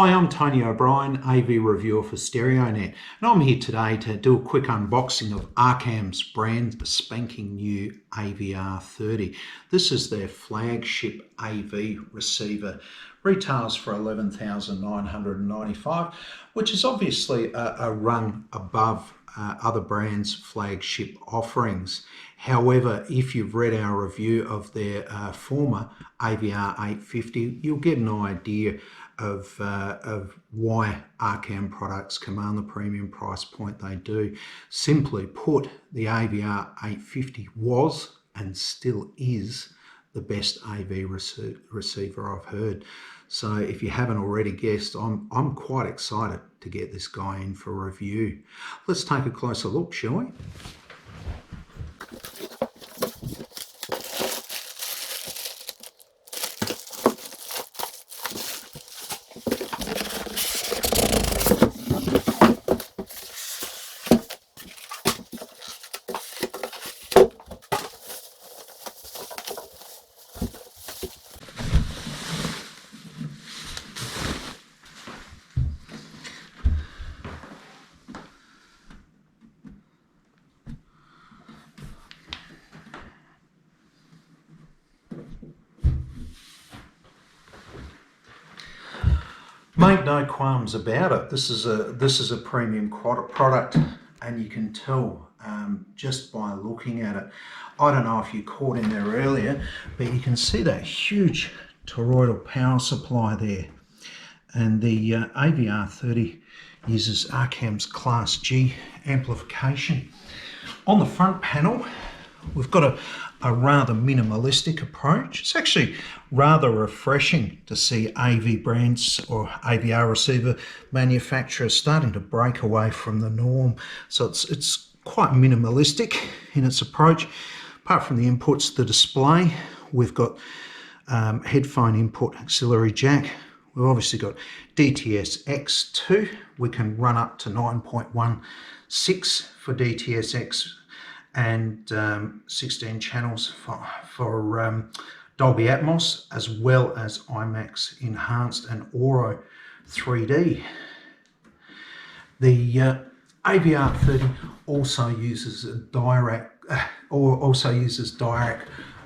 Hi, I'm Tony O'Brien, AV reviewer for StereoNet, and I'm here today to do a quick unboxing of Arcam's brand spanking new AVR30. This is their flagship AV receiver. Retails for $11,995, which is obviously a rung above other brands' flagship offerings. However, if you've read our review of their former AVR850, you'll get an idea of why Arcam products command the premium price point they do. Simply put, the AVR850 was and still is the best AV receiver I've heard. So if you haven't already guessed, I'm quite excited to get this guy in for review. Let's take a closer look, shall we? Make no qualms about it. This is a premium product, and you can tell just by looking at it. I don't know if you caught in there earlier, but you can see that huge toroidal power supply there. And the AVR30 uses Arcam's Class G amplification. On the front panel, we've got a rather minimalistic approach. It's actually rather refreshing to see AV brands or AVR receiver manufacturers starting to break away from the norm. So it's quite minimalistic in its approach. Apart from the inputs, the display, we've got headphone input auxiliary jack. We've obviously got DTS X2. We can run up to 9.16 for DTS X and 16 channels for Dolby Atmos, as well as IMAX Enhanced and Auro 3D. The AVR30 also uses direct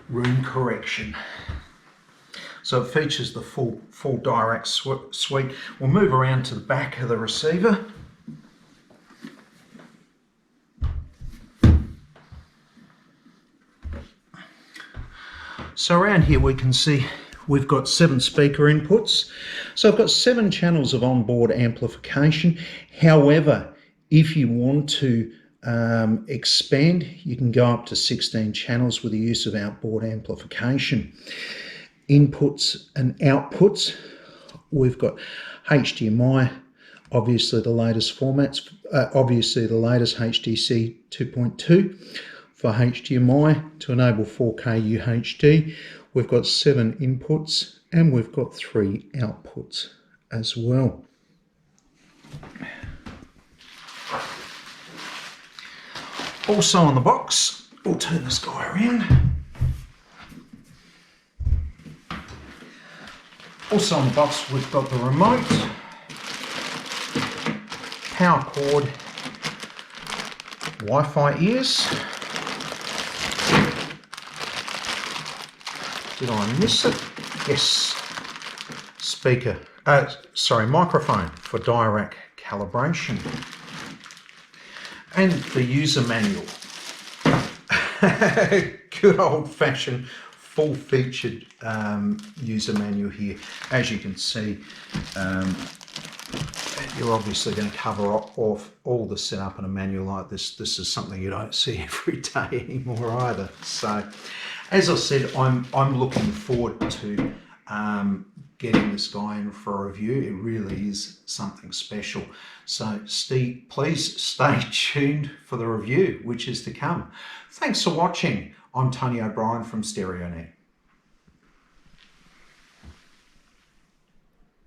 room correction. So it features the full direct suite. We'll move around to the back of the receiver. So around here we can see we've got 7 speaker inputs. So I've got 7 channels of onboard amplification. However, if you want to expand, you can go up to 16 channels with the use of outboard amplification. Inputs and outputs, we've got HDMI, obviously the latest formats, obviously the latest HDC 2.2 for HDMI to enable 4K UHD. We've got 7 inputs and we've got 3 outputs as well. Also on the box, we'll turn this guy around. Also on the box, we've got the remote, power cord, Wi-Fi ears. Did I miss it? Yes. Microphone for direct calibration. And the user manual. Good old-fashioned full-featured user manual here. As you can see, you're obviously going to cover off all the setup in a manual like this. This is something you don't see every day anymore either. So, as I said, I'm looking forward to getting this guy in for a review. It really is something special. So please stay tuned for the review, which is to come. Thanks for watching. I'm Tony O'Brien from StereoNet.